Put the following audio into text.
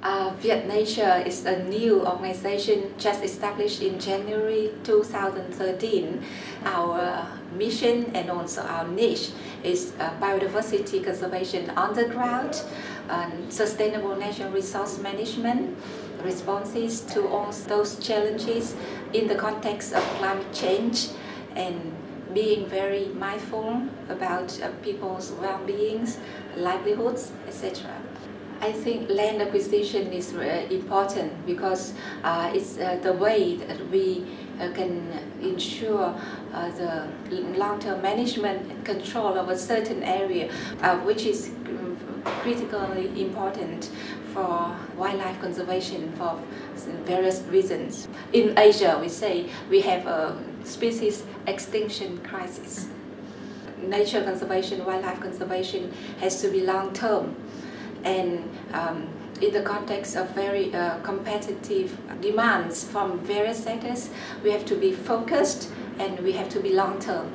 Viet Nature is a new organization just established in January 2013. Our mission and also our niche is biodiversity conservation on the ground, sustainable natural resource management, responses to all those challenges in the context of climate change, and being very mindful about people's well-being, livelihoods, etc. I think land acquisition is very important because it's the way that we can ensure the long-term management and control of a certain area, which is critically important for wildlife conservation for various reasons. In Asia, we say we have a species extinction crisis. Nature conservation, wildlife conservation has to be long-term. And in the context of very competitive demands from various sectors, we have to be focused and we have to be long-term.